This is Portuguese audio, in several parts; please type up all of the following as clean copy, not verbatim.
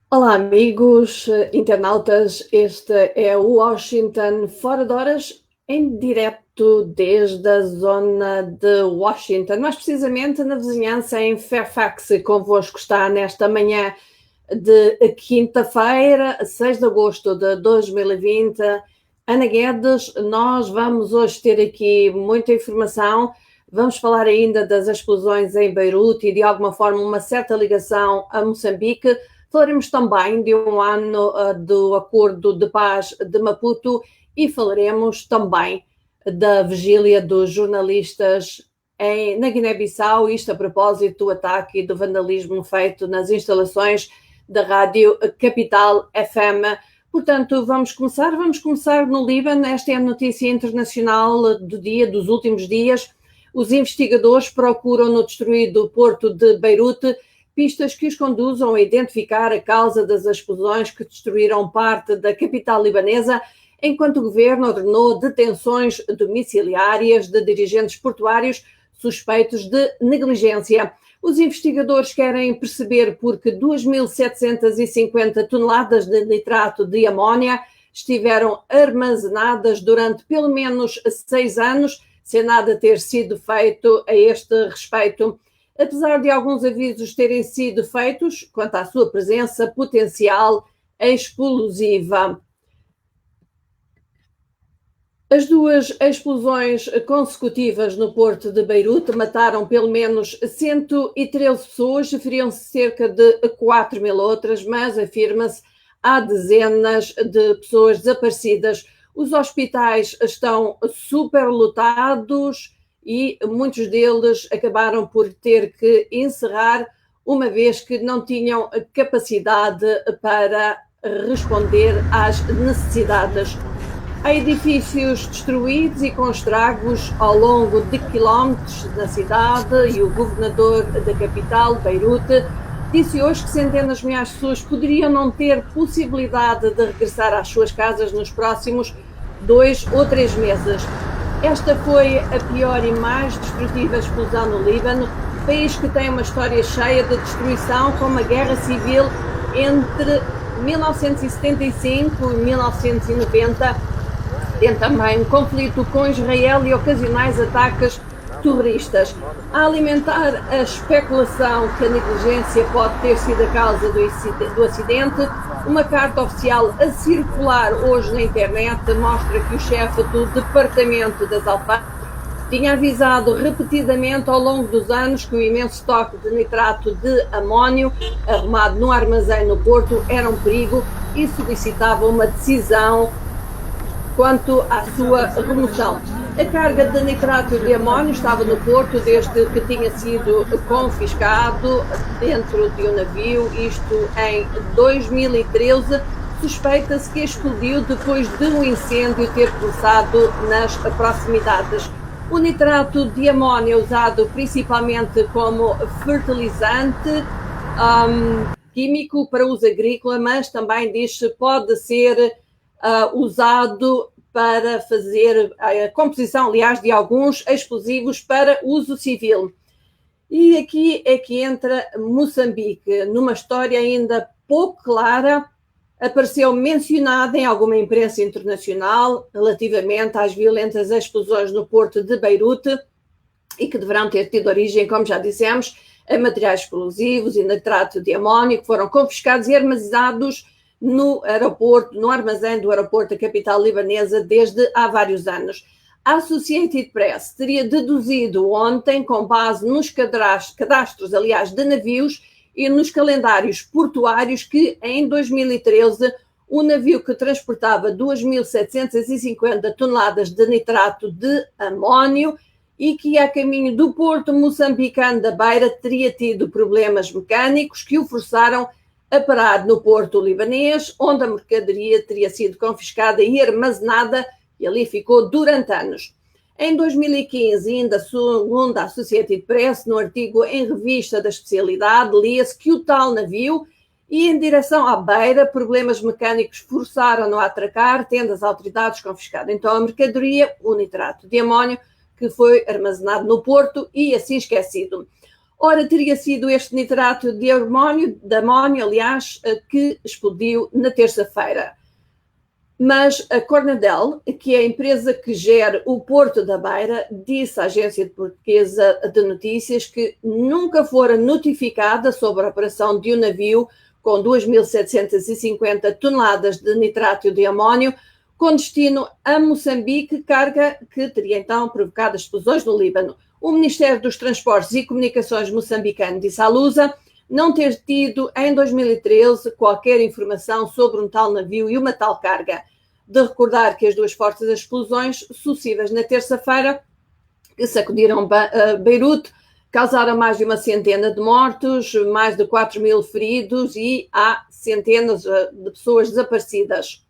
Olá, amigos, internautas. Este é o Washington Fora de Horas, em direto desde a zona de Washington, mais precisamente na vizinhança em Fairfax. Convosco está nesta manhã de quinta-feira, 6 de agosto de 2020. Ana Guedes, nós vamos hoje ter aqui muita informação. Vamos falar ainda das explosões em Beirute e, de alguma forma, uma certa ligação a Moçambique. Falaremos também de um ano do Acordo de Paz de Maputo e falaremos também da vigília dos jornalistas na Guiné-Bissau, isto a propósito do ataque e do vandalismo feito nas instalações da Rádio Capital FM. Portanto, vamos começar no Líbano. Esta é a notícia internacional do dia, dos últimos dias. Os investigadores procuram no destruído porto de Beirute pistas que os conduzam a identificar a causa das explosões que destruíram parte da capital libanesa, enquanto o governo ordenou detenções domiciliárias de dirigentes portuários suspeitos de negligência. Os investigadores querem perceber por que 2.750 toneladas de nitrato de amónia estiveram armazenadas durante pelo menos 6 anos, sem nada ter sido feito a este respeito. Apesar de alguns avisos terem sido feitos quanto à sua presença potencial explosiva. As duas explosões consecutivas no porto de Beirute mataram pelo menos 113 pessoas, referiam-se cerca de 4.000 outras, mas afirma-se há dezenas de pessoas desaparecidas. Os hospitais estão superlotados e muitos deles acabaram por ter que encerrar, uma vez que não tinham capacidade para responder às necessidades. Há edifícios destruídos e com estragos ao longo de quilómetros da cidade, e o governador da capital, Beirute, disse hoje que centenas de milhares de pessoas poderiam não ter possibilidade de regressar às suas casas nos próximos 2 ou 3 meses. Esta foi a pior e mais destrutiva explosão no Líbano, país que tem uma história cheia de destruição, com uma guerra civil entre 1975 e 1990, tem também um conflito com Israel e ocasionais ataques terroristas. A alimentar a especulação que a negligência pode ter sido a causa do acidente, uma carta oficial a circular hoje na internet mostra que o chefe do Departamento das Alfândegas tinha avisado repetidamente ao longo dos anos que o imenso estoque de nitrato de amónio arrumado no armazém no Porto era um perigo e solicitava uma decisão quanto à sua remoção. A carga de nitrato de amónio estava no Porto desde que tinha sido confiscado dentro de um navio, isto em 2013. Suspeita-se que explodiu depois de um incêndio ter começado nas proximidades. O nitrato de amónio é usado principalmente como fertilizante químico para uso agrícola, mas também diz-se pode ser usado para fazer a composição, aliás, de alguns explosivos para uso civil. E aqui é que entra Moçambique, numa história ainda pouco clara, apareceu mencionada em alguma imprensa internacional relativamente às violentas explosões no porto de Beirute e que deverão ter tido origem, como já dissemos, a materiais explosivos e nitrato de amónio que foram confiscados e armazenados no aeroporto, no armazém do aeroporto da capital libanesa desde há vários anos. A Associated Press teria deduzido ontem, com base nos cadastros, aliás, de navios e nos calendários portuários, que em 2013 o navio que transportava 2.750 toneladas de nitrato de amónio e que ia a caminho do porto moçambicano da Beira teria tido problemas mecânicos que o forçaram a parar no porto libanês, onde a mercadoria teria sido confiscada e armazenada, e ali ficou durante anos. Em 2015, ainda segundo a Associated Press, no artigo em revista da especialidade, lia-se que o tal navio ia em direção à Beira, problemas mecânicos forçaram-no a atracar, tendo as autoridades confiscado então a mercadoria, o nitrato de amónio, que foi armazenado no porto e assim esquecido. Ora, teria sido este nitrato de amónio, aliás, que explodiu na terça-feira. Mas a Cornadel, que é a empresa que gera o Porto da Beira, disse à agência portuguesa de notícias que nunca fora notificada sobre a operação de um navio com 2.750 toneladas de nitrato de amónio com destino a Moçambique, carga que teria então provocado explosões no Líbano. O Ministério dos Transportes e Comunicações moçambicano disse à Lusa não ter tido em 2013 qualquer informação sobre um tal navio e uma tal carga. De recordar que as duas fortes explosões sucessivas na terça-feira, que sacudiram Beirute, causaram mais de uma centena de mortos, mais de 4.000 feridos e há centenas de pessoas desaparecidas.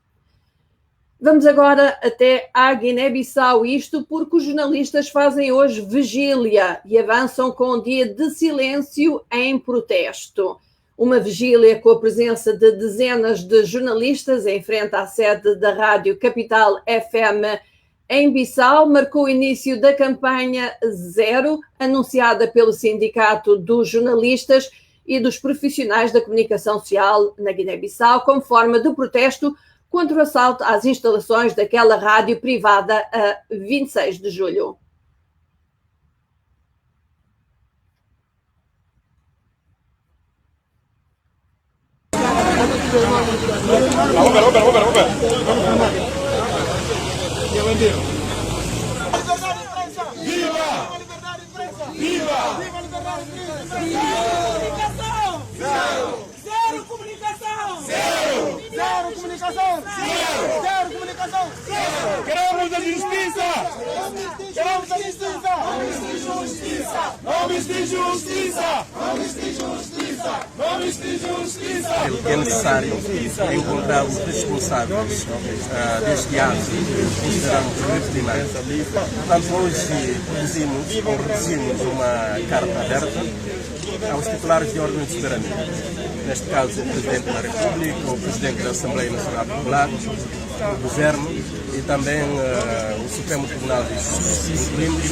Vamos agora até à Guiné-Bissau, isto porque os jornalistas fazem hoje vigília e avançam com um dia de silêncio em protesto. Uma vigília com a presença de dezenas de jornalistas em frente à sede da Rádio Capital FM em Bissau marcou o início da campanha Zero, anunciada pelo Sindicato dos Jornalistas e dos Profissionais da Comunicação Social na Guiné-Bissau, como forma de protesto contra o assalto às instalações daquela rádio privada a 26 de julho. Zero comunicação! Zero comunicação! Zero comunicação! Queremos a justiça! Queremos a justiça! Nomes de justiça! Nomes de justiça! Nomes de justiça! É necessário encontrar os responsáveis deste ato consideramos vítimas. Portanto, hoje reduzimos uma carta aberta aos titulares de ordem de soberania. Neste caso, o Presidente da República, o Presidente da Assembleia Nacional Popular, o Governo e também o Supremo Tribunal de Justiça. Incluímos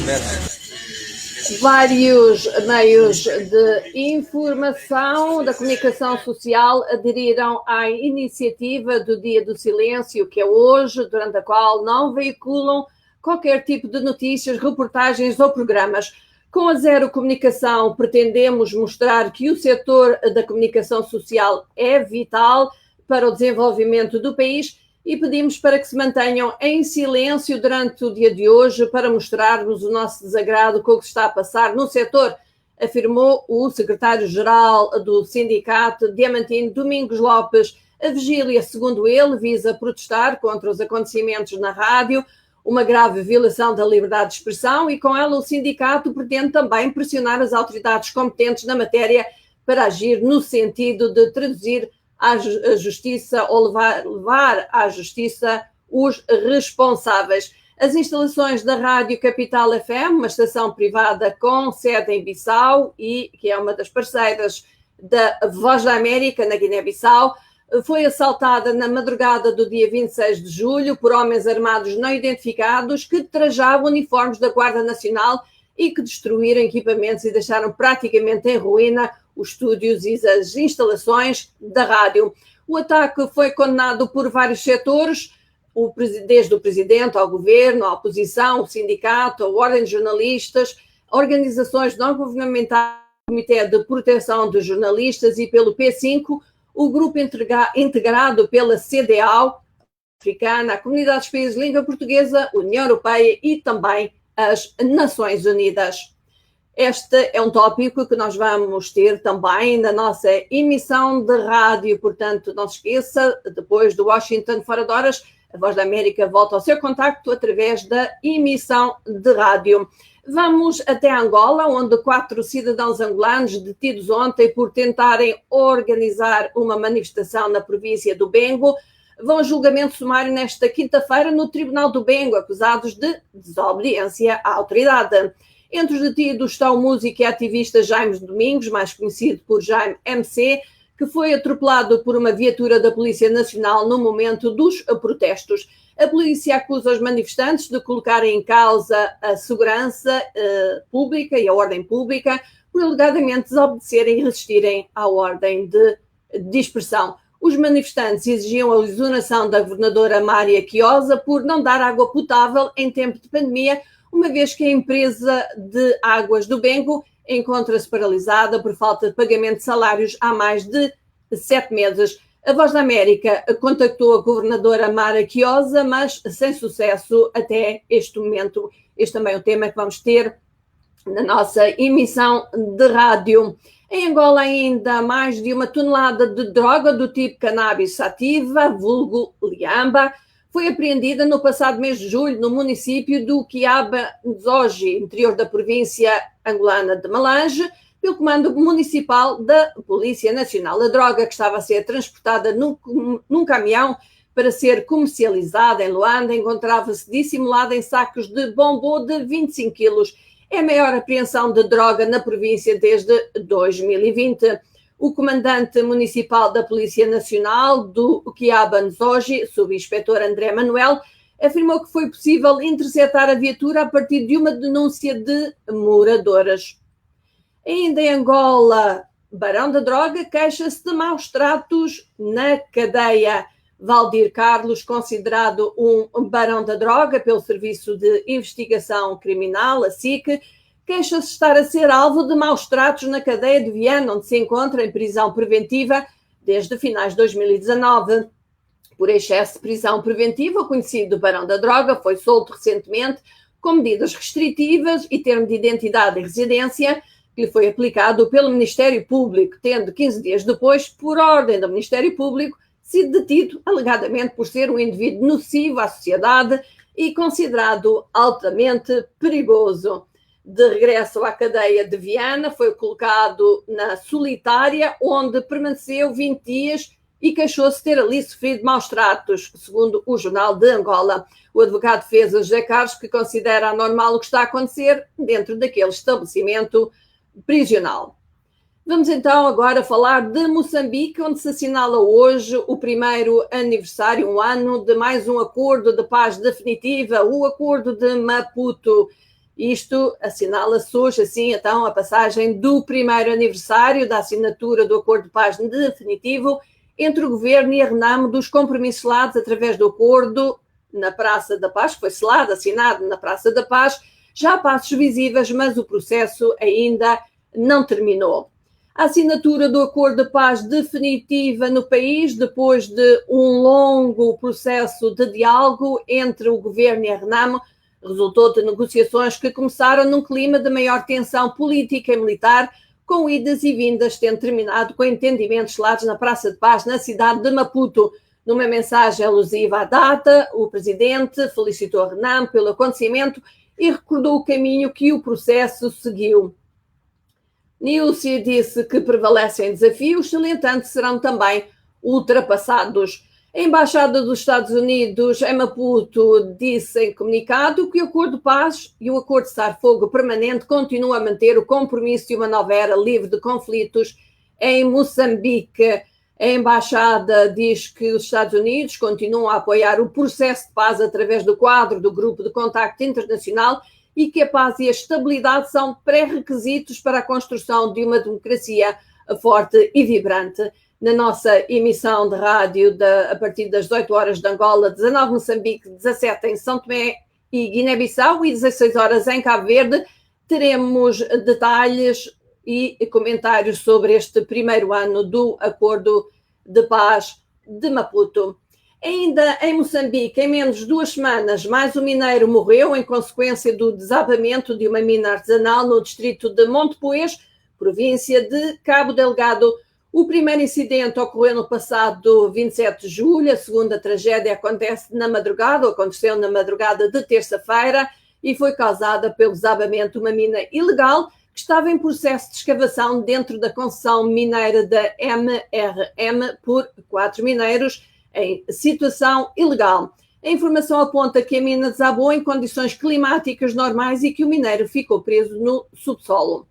Vários meios de informação da comunicação social aderiram à iniciativa do Dia do Silêncio, que é hoje, durante a qual não veiculam qualquer tipo de notícias, reportagens ou programas. Com a Zero Comunicação, pretendemos mostrar que o setor da comunicação social é vital para o desenvolvimento do país e pedimos para que se mantenham em silêncio durante o dia de hoje para mostrarmos o nosso desagrado com o que está a passar no setor, afirmou o secretário-geral do sindicato, Diamantino Domingos Lopes. A vigília, segundo ele, visa protestar contra os acontecimentos na rádio, uma grave violação da liberdade de expressão e com ela o sindicato pretende também pressionar as autoridades competentes na matéria para agir no sentido de traduzir à justiça ou levar à justiça os responsáveis. As instalações da Rádio Capital FM, uma estação privada com sede em Bissau e que é uma das parceiras da Voz da América na Guiné-Bissau, foi assaltada na madrugada do dia 26 de julho por homens armados não identificados que trajavam uniformes da Guarda Nacional e que destruíram equipamentos e deixaram praticamente em ruína os estúdios e as instalações da rádio. O ataque foi condenado por vários setores, desde o presidente ao governo, à oposição, o sindicato, a ordem de jornalistas, organizações não governamentais, o Comitê de Proteção dos Jornalistas e pelo P5, o grupo integrado pela CDAO, africana, a Comunidade dos Países de Língua Portuguesa, União Europeia e também as Nações Unidas. Este é um tópico que nós vamos ter também na nossa emissão de rádio, portanto, não se esqueça, depois do Washington Fora de Horas, a Voz da América volta ao seu contacto através da emissão de rádio. Vamos até Angola, onde 4 cidadãos angolanos detidos ontem por tentarem organizar uma manifestação na província do Bengo vão a julgamento sumário nesta quinta-feira no Tribunal do Bengo, acusados de desobediência à autoridade. Entre os detidos estão o músico e ativista Jaime Domingos, mais conhecido por Jaime MC, que foi atropelado por uma viatura da Polícia Nacional no momento dos protestos. A polícia acusa os manifestantes de colocarem em causa a segurança pública e a ordem pública por alegadamente desobedecerem e resistirem à ordem de dispersão. Os manifestantes exigiam a exoneração da governadora Mária Quiosa por não dar água potável em tempo de pandemia, uma vez que a empresa de águas do Bengo encontra-se paralisada por falta de pagamento de salários há mais de 7 meses. A Voz da América contactou a governadora Mária Quiosa, mas sem sucesso até este momento. Este também é um tema que vamos ter na nossa emissão de rádio. Em Angola, ainda mais de 1 tonelada de droga do tipo cannabis sativa, vulgo liamba, foi apreendida no passado mês de julho no município do Quiaba Nzoji, interior da província angolana de Malange, pelo Comando Municipal da Polícia Nacional. A droga, que estava a ser transportada num caminhão para ser comercializada em Luanda, encontrava-se dissimulada em sacos de bombom de 25 quilos. É a maior apreensão de droga na província desde 2020. O comandante municipal da Polícia Nacional do Quiaba Nzoji, subinspetor André Manuel, afirmou que foi possível interceptar a viatura a partir de uma denúncia de moradoras. Ainda em Angola, barão da droga queixa-se de maus tratos na cadeia. Valdir Carlos, considerado um barão da droga pelo Serviço de Investigação Criminal, a SIC, queixa-se estar a ser alvo de maus tratos na cadeia de Viana, onde se encontra em prisão preventiva desde finais de 2019. Por excesso de prisão preventiva, o conhecido barão da droga foi solto recentemente com medidas restritivas e termo de identidade e residência que lhe foi aplicado pelo Ministério Público, tendo 15 dias depois, por ordem do Ministério Público, sido detido alegadamente por ser um indivíduo nocivo à sociedade e considerado altamente perigoso. De regresso à cadeia de Viana, foi colocado na solitária, onde permaneceu 20 dias e queixou-se ter ali sofrido maus tratos, segundo o Jornal de Angola. O advogado de defesa José Carlos, que considera anormal o que está a acontecer dentro daquele estabelecimento prisional. Vamos então agora falar de Moçambique, onde se assinala hoje o primeiro aniversário, um ano, de mais um acordo de paz definitiva, o Acordo de Maputo. Isto assinala-se hoje, assim, então, a passagem do primeiro aniversário da assinatura do Acordo de Paz definitivo entre o Governo e a RENAMO dos compromissos selados através do acordo na Praça da Paz, que foi selado, assinado na Praça da Paz, já a passos visíveis, mas o processo ainda não terminou. A assinatura do Acordo de Paz definitiva no país, depois de um longo processo de diálogo entre o Governo e a RENAMO, resultou de negociações que começaram num clima de maior tensão política e militar, com idas e vindas, tendo terminado com entendimentos selados na Praça de Paz, na cidade de Maputo. Numa mensagem alusiva à data, o presidente felicitou a RENAMO pelo acontecimento e recordou o caminho que o processo seguiu. Niúcia disse que prevalecem desafios, salientando serão também ultrapassados. A Embaixada dos Estados Unidos em Maputo disse em comunicado que o Acordo de Paz e o Acordo de Cessar-Fogo Permanente continuam a manter o compromisso de uma nova era livre de conflitos em Moçambique. A Embaixada diz que os Estados Unidos continuam a apoiar o processo de paz através do quadro do Grupo de Contacto Internacional e que a paz e a estabilidade são pré-requisitos para a construção de uma democracia forte e vibrante. Na nossa emissão de rádio, a partir das 18 horas de Angola, 19 Moçambique, 17 em São Tomé e Guiné-Bissau e 16 horas em Cabo Verde, teremos detalhes e comentários sobre este primeiro ano do Acordo de Paz de Maputo. Ainda em Moçambique, em menos de 2 semanas, mais um mineiro morreu em consequência do desabamento de uma mina artesanal no distrito de Montepuez, província de Cabo Delgado. O primeiro incidente ocorreu no passado 27 de julho, a segunda tragédia aconteceu na madrugada de terça-feira e foi causada pelo desabamento de uma mina ilegal que estava em processo de escavação dentro da concessão mineira da MRM por 4 mineiros em situação ilegal. A informação aponta que a mina desabou em condições climáticas normais e que o mineiro ficou preso no subsolo.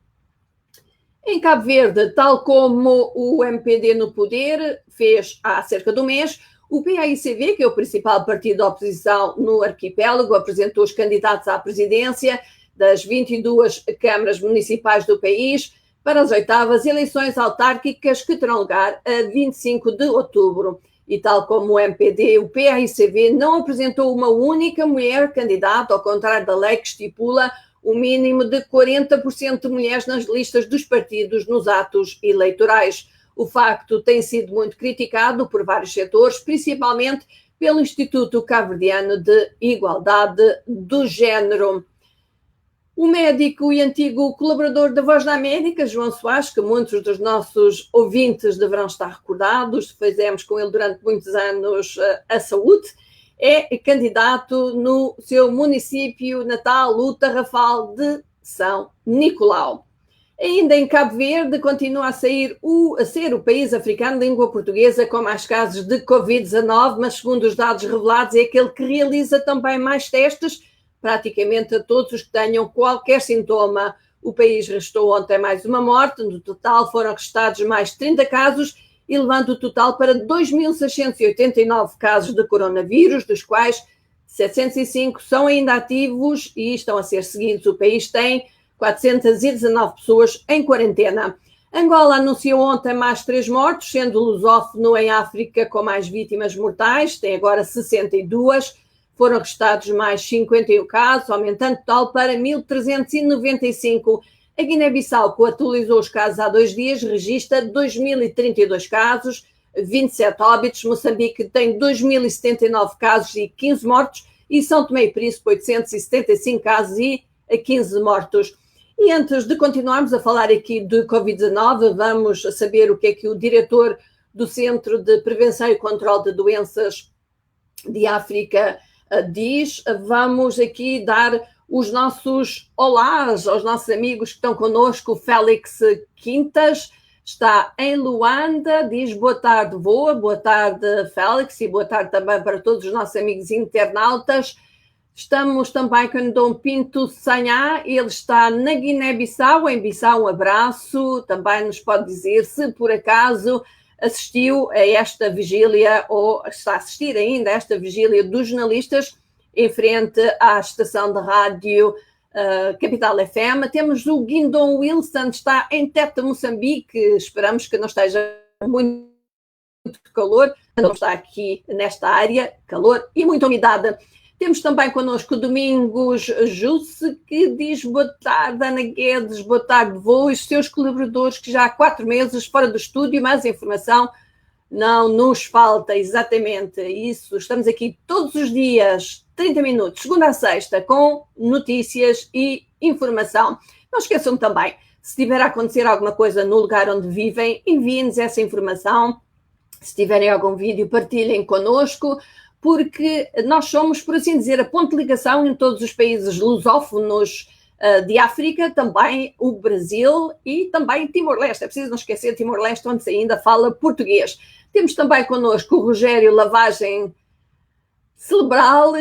Em Cabo Verde, tal como o MPD no poder fez há cerca de um mês, o PAICV, que é o principal partido da oposição no arquipélago, apresentou os candidatos à presidência das 22 câmaras municipais do país para as 8ª eleições autárquicas que terão lugar a 25 de outubro. E tal como o MPD, o PRCV não apresentou uma única mulher candidata, ao contrário da lei que estipula o mínimo de 40% de mulheres nas listas dos partidos nos atos eleitorais. O facto tem sido muito criticado por vários setores, principalmente pelo Instituto Cabo-Verdiano de Igualdade do Género. O médico e antigo colaborador da Voz da América, João Soares, que muitos dos nossos ouvintes deverão estar recordados, fizemos com ele durante muitos anos a saúde, é candidato no seu município natal, o Tarrafal de São Nicolau. Ainda em Cabo Verde, continua a ser o país africano de língua portuguesa com mais casos de Covid-19, mas segundo os dados revelados é aquele que realiza também mais testes, praticamente a todos os que tenham qualquer sintoma. O país registrou ontem mais uma morte, no total foram registrados mais 30 casos, elevando o total para 2.689 casos de coronavírus, dos quais 705 são ainda ativos e estão a ser seguidos. O país tem 419 pessoas em quarentena. Angola anunciou ontem mais 3 mortos, sendo lusófono em África com mais vítimas mortais, tem agora 62. Foram registrados mais 51 casos, aumentando o total para 1.395. A Guiné-Bissau, que atualizou os casos há 2 dias, registra 2.032 casos, 27 óbitos. Moçambique tem 2.079 casos e 15 mortos. E São Tomé e Príncipe, 875 casos e 15 mortos. E antes de continuarmos a falar aqui de Covid-19, vamos saber o que é que o diretor do Centro de Prevenção e Controle de Doenças de África diz. Vamos aqui dar os nossos olás aos nossos amigos que estão connosco. O Félix Quintas está em Luanda, diz boa tarde, boa tarde, Félix, e boa tarde também para todos os nossos amigos internautas. Estamos também com Dom Pinto Sanhá, ele está na Guiné-Bissau, em Bissau, um abraço. Também nos pode dizer se por acaso assistiu a esta vigília ou está a assistir ainda a esta vigília dos jornalistas em frente à estação de rádio Capital FM. Temos o Guindon Wilson, está em Teta, Moçambique, esperamos que não esteja muito calor, não está aqui nesta área, calor e muita umidade. Temos também connosco o Domingos Jusse, que diz boa tarde, Ana Guedes, boa tarde, os seus colaboradores que já há 4 meses fora do estúdio, mas a informação não nos falta, exatamente isso. Estamos aqui todos os dias, 30 minutos, segunda a sexta, com notícias e informação. Não esqueçam também, se tiver a acontecer alguma coisa no lugar onde vivem, enviem-nos essa informação. Se tiverem algum vídeo, partilhem connosco, porque nós somos, por assim dizer, a ponte de ligação em todos os países lusófonos de África, também o Brasil e também Timor-Leste. É preciso não esquecer Timor-Leste, onde se ainda fala português. Temos também connosco o Rogério Lavagem Cerebral,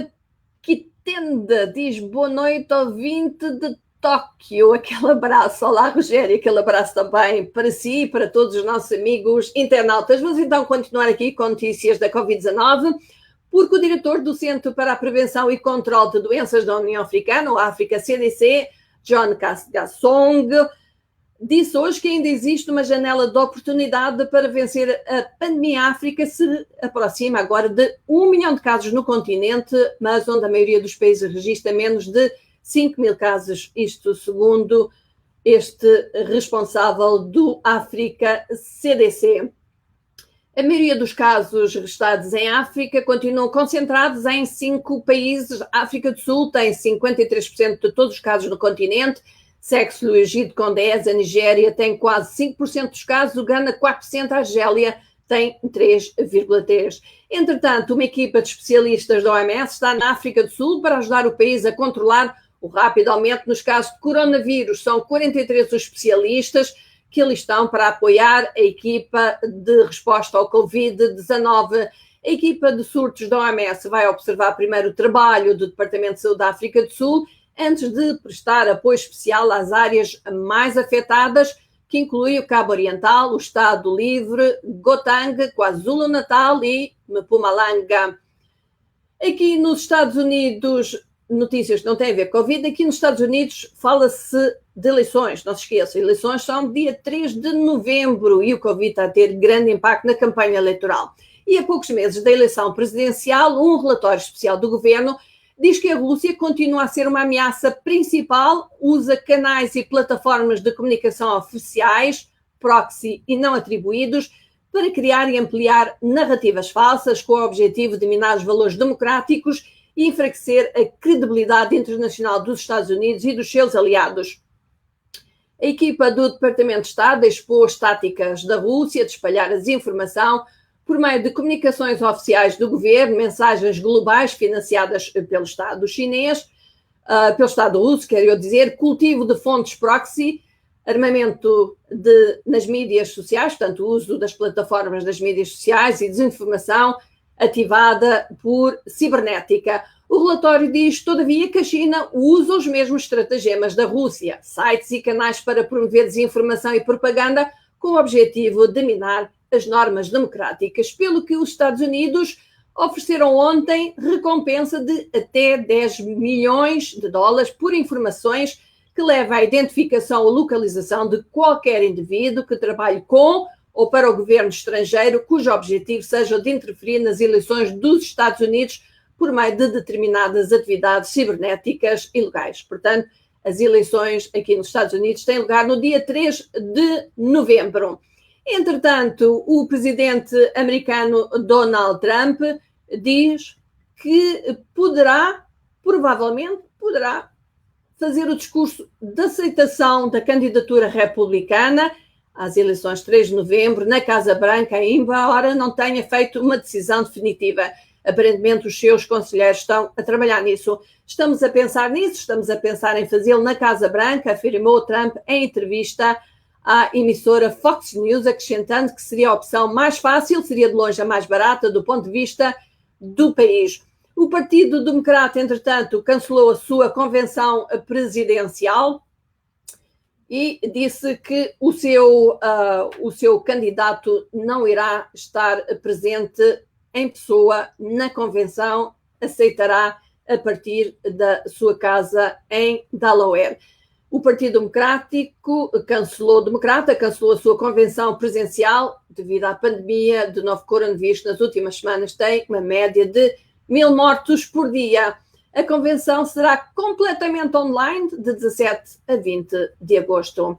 que tende, diz boa noite, ouvinte de Tóquio. Aquele abraço. Olá, Rogério, aquele abraço também para si e para todos os nossos amigos internautas. Vamos então continuar aqui com notícias da Covid-19. Porque o diretor do Centro para a Prevenção e Controle de Doenças da União Africana, o África CDC, John Kasgasong, disse hoje que ainda existe uma janela de oportunidade para vencer a pandemia. A África se aproxima agora de 1 milhão de casos no continente, mas onde a maioria dos países registra menos de 5 mil casos, isto segundo este responsável do África CDC. A maioria dos casos registrados em África continuam concentrados em 5 países. A África do Sul tem 53% de todos os casos no continente, segue-se o Egito com 10%, a Nigéria tem quase 5% dos casos, o Ghana 4%, a Argélia tem 3,3%. Entretanto, uma equipa de especialistas da OMS está na África do Sul para ajudar o país a controlar o rápido aumento nos casos de coronavírus. São 43 os especialistas que ali estão para apoiar a equipa de resposta ao Covid-19. A equipa de surtos da OMS vai observar primeiro o trabalho do Departamento de Saúde da África do Sul, antes de prestar apoio especial às áreas mais afetadas, que inclui o Cabo Oriental, o Estado Livre, Gauteng, KwaZulu-Natal e Mpumalanga. Aqui nos Estados Unidos, notícias que não têm a ver com Covid. Aqui nos Estados Unidos fala-se de eleições, não se esqueça, eleições são dia 3 de novembro e o Covid está a ter grande impacto na campanha eleitoral. E a poucos meses da eleição presidencial, um relatório especial do governo diz que a Rússia continua a ser uma ameaça principal, usa canais e plataformas de comunicação oficiais, proxy e não atribuídos, para criar e ampliar narrativas falsas com o objetivo de minar os valores democráticos e enfraquecer a credibilidade internacional dos Estados Unidos e dos seus aliados. A equipa do Departamento de Estado expôs táticas da Rússia de espalhar a desinformação por meio de comunicações oficiais do governo, mensagens globais financiadas pelo Estado chinês, pelo Estado russo, quero eu dizer, cultivo de fontes proxy, armamento nas mídias sociais, portanto, o uso das plataformas das mídias sociais e desinformação ativada por cibernética. O relatório diz, todavia, que a China usa os mesmos estratagemas da Rússia, sites e canais para promover desinformação e propaganda com o objetivo de minar as normas democráticas, pelo que os Estados Unidos ofereceram ontem recompensa de até 10 milhões de dólares por informações que levam à identificação ou localização de qualquer indivíduo que trabalhe com ou para o governo estrangeiro cujo objetivo seja de interferir nas eleições dos Estados Unidos por meio de determinadas atividades cibernéticas ilegais. Portanto, as eleições aqui nos Estados Unidos têm lugar no dia 3 de novembro. Entretanto, o presidente americano Donald Trump diz que provavelmente poderá fazer o discurso de aceitação da candidatura republicana às eleições de 3 de novembro na Casa Branca, embora não tenha feito uma decisão definitiva. Aparentemente, os seus conselheiros estão a trabalhar nisso. Estamos a pensar nisso, estamos a pensar em fazê-lo na Casa Branca, afirmou Trump em entrevista à emissora Fox News, acrescentando que seria a opção mais fácil, seria de longe a mais barata do ponto de vista do país. O Partido Democrata, entretanto, cancelou a sua convenção presidencial e disse que o seu candidato não irá estar presente em pessoa na convenção, aceitará a partir da sua casa em Delaware. O Partido Democrata cancelou a sua convenção presencial devido à pandemia do novo coronavírus. Nas últimas semanas tem uma média de 1.000 mortos por dia. A convenção será completamente online de 17 a 20 de agosto.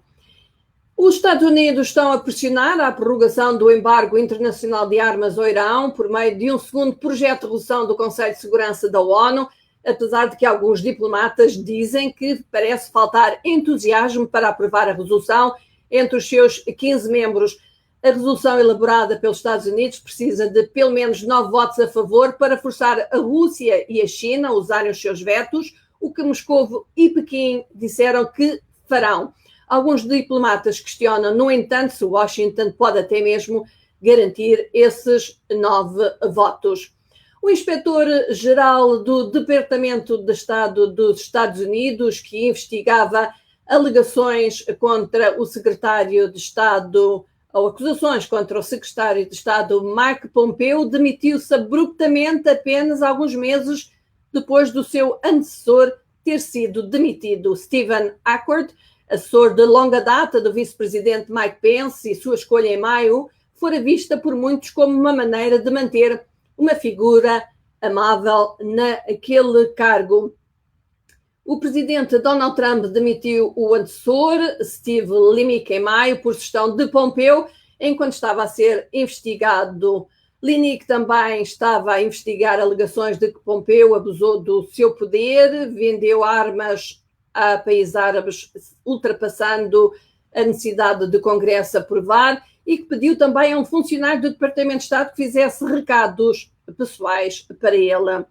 Os Estados Unidos estão a pressionar a prorrogação do embargo internacional de armas ao Irão por meio de um segundo projeto de resolução do Conselho de Segurança da ONU, apesar de que alguns diplomatas dizem que parece faltar entusiasmo para aprovar a resolução entre os seus 15 membros. A resolução elaborada pelos Estados Unidos precisa de pelo menos 9 votos a favor para forçar a Rússia e a China a usarem os seus vetos, o que Moscovo e Pequim disseram que farão. Alguns diplomatas questionam, no entanto, se Washington pode até mesmo garantir esses 9 votos. O inspetor-geral do Departamento de Estado dos Estados Unidos, que investigava alegações contra o secretário de Estado, ou acusações contra o secretário de Estado Mike Pompeo, demitiu-se abruptamente apenas alguns meses depois do seu antecessor ter sido demitido. Stephen Ackord, assessor de longa data do vice-presidente Mike Pence, e sua escolha em maio, fora vista por muitos como uma maneira de manter uma figura amável naquele cargo. O presidente Donald Trump demitiu o antecessor, Steve Linick, em maio, por sugestão de Pompeo, enquanto estava a ser investigado. Linick também estava a investigar alegações de que Pompeo abusou do seu poder, vendeu armas a países árabes, ultrapassando a necessidade do Congresso aprovar, e que pediu também a um funcionário do Departamento de Estado que fizesse recados pessoais para ele.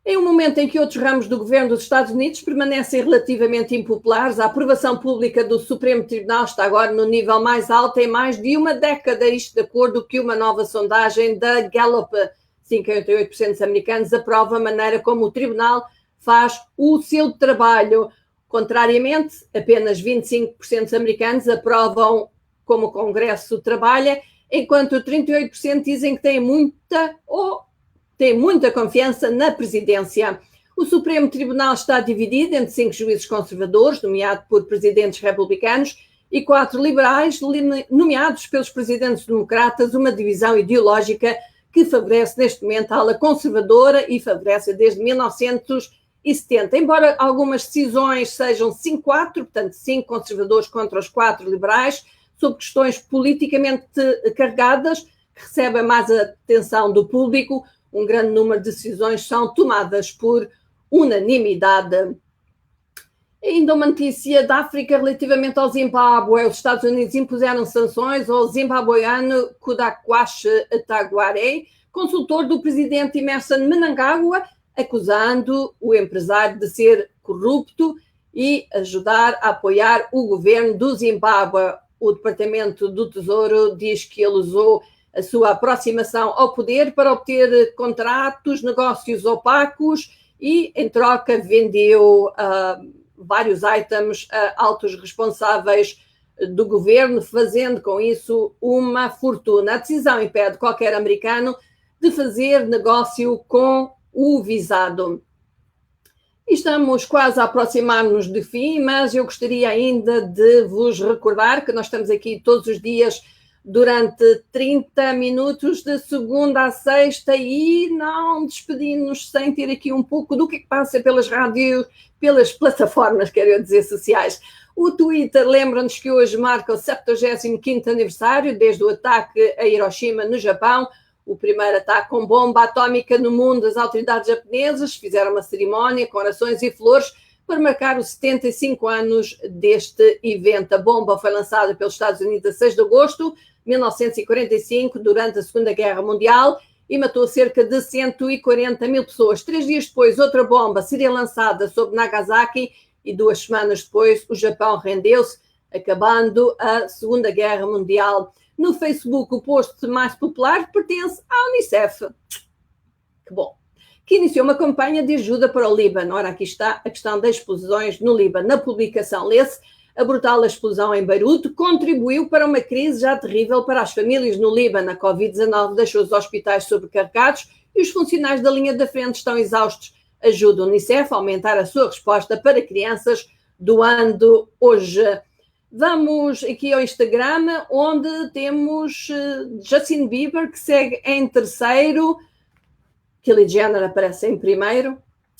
Em um momento em que outros ramos do governo dos Estados Unidos permanecem relativamente impopulares, a aprovação pública do Supremo Tribunal está agora no nível mais alto em mais de uma década, isto de acordo com uma nova sondagem da Gallup. 58% dos americanos aprovam a maneira como o Tribunal faz o seu trabalho. Contrariamente, apenas 25% dos americanos aprovam como o Congresso trabalha, enquanto 38% dizem que têm muita confiança na presidência. O Supremo Tribunal está dividido entre 5 juízes conservadores, nomeados por presidentes republicanos, e 4 liberais, nomeados pelos presidentes democratas, uma divisão ideológica que favorece neste momento a ala conservadora e favorece desde 1970. Embora algumas decisões sejam 5-4, portanto 5 conservadores contra os 4 liberais, sobre questões politicamente carregadas, que recebem mais atenção do público, um grande número de decisões são tomadas por unanimidade. Ainda uma notícia da África relativamente ao Zimbábue. Os Estados Unidos impuseram sanções ao zimbabueano Kudakwashi Taguare, consultor do presidente Emmerson Mnangagwa, acusando o empresário de ser corrupto e ajudar a apoiar o governo do Zimbábue. O Departamento do Tesouro diz que ele usou a sua aproximação ao poder para obter contratos, negócios opacos e, em troca, vendeu vários itens a altos responsáveis do governo, fazendo com isso uma fortuna. A decisão impede qualquer americano de fazer negócio com o visado. Estamos quase a aproximar-nos do fim, mas eu gostaria ainda de vos recordar que nós estamos aqui todos os dias durante 30 minutos de segunda a sexta e não despedimos sem ter aqui um pouco do que passa pelas rádios, pelas plataformas, quero dizer, sociais. O Twitter lembra-nos que hoje marca o 75º aniversário desde o ataque a Hiroshima, no Japão, o primeiro ataque com bomba atómica no mundo. As autoridades japonesas fizeram uma cerimónia com orações e flores para marcar os 75 anos deste evento. A bomba foi lançada pelos Estados Unidos a 6 de agosto de 1945, durante a Segunda Guerra Mundial, e matou cerca de 140 mil pessoas. 3 dias depois, outra bomba seria lançada sobre Nagasaki e 2 semanas depois o Japão rendeu-se, acabando a Segunda Guerra Mundial. No Facebook, o post mais popular pertence à Unicef. Que bom. Que iniciou uma campanha de ajuda para o Líbano. Ora, aqui está a questão das explosões no Líbano. Na publicação lê-se: a brutal explosão em Beirute contribuiu para uma crise já terrível para as famílias no Líbano. A Covid-19 deixou os hospitais sobrecarregados e os funcionários da linha da frente estão exaustos. Ajuda a Unicef a aumentar a sua resposta para crianças, doando hoje. Vamos aqui ao Instagram, onde temos Justin Bieber, que segue em terceiro, Kylie Jenner aparece em primeiro,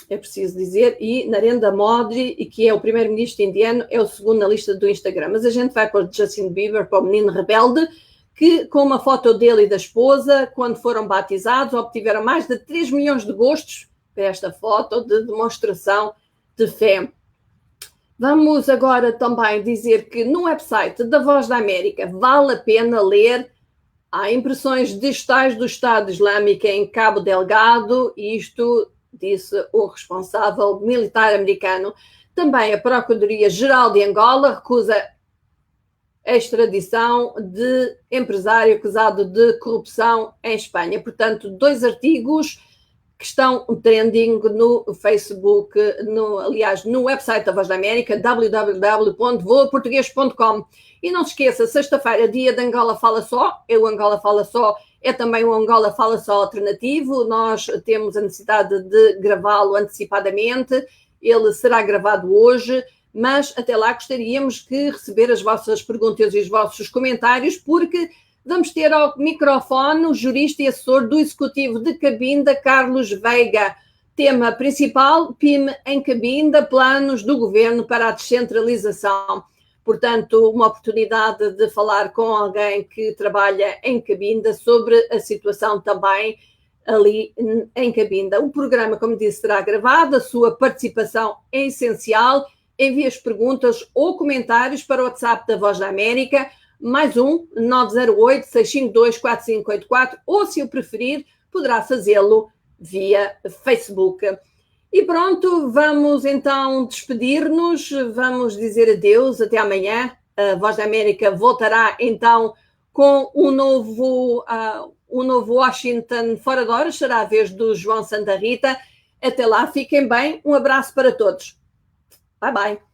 é preciso dizer, e Narendra Modi, que é o primeiro-ministro indiano, é o segundo na lista do Instagram. Mas a gente vai para o Justin Bieber, para o menino rebelde, que com uma foto dele e da esposa, quando foram batizados, obtiveram mais de 3 milhões de gostos para esta foto de demonstração de fé. Vamos agora também dizer que no website da Voz da América vale a pena ler. Há impressões digitais do Estado Islâmico em Cabo Delgado, e isto disse o responsável militar americano. Também a Procuradoria-Geral de Angola recusa a extradição de empresário acusado de corrupção em Espanha. Portanto, 2 artigos que estão trending no Facebook, aliás, no website da Voz da América, www.voaportugues.com. E não se esqueça, sexta-feira, dia de Angola Fala Só. O Angola Fala Só é também o Angola Fala Só alternativo. Nós temos a necessidade de gravá-lo antecipadamente. Ele será gravado hoje, mas até lá gostaríamos de receber as vossas perguntas e os vossos comentários, porque vamos ter ao microfone o jurista e assessor do Executivo de Cabinda, Carlos Veiga. Tema principal: PIM em Cabinda, planos do governo para a descentralização. Portanto, uma oportunidade de falar com alguém que trabalha em Cabinda sobre a situação também ali em Cabinda. O programa, como disse, será gravado, a sua participação é essencial. Envie as perguntas ou comentários para o WhatsApp da Voz da América, mais 908-652-4584, ou, se o preferir, poderá fazê-lo via Facebook. E pronto, vamos então despedir-nos, vamos dizer adeus, até amanhã. A Voz da América voltará então com um novo Washington Fora de Horas, será a vez do João Santa Rita. Até lá, fiquem bem, um abraço para todos. Bye, bye.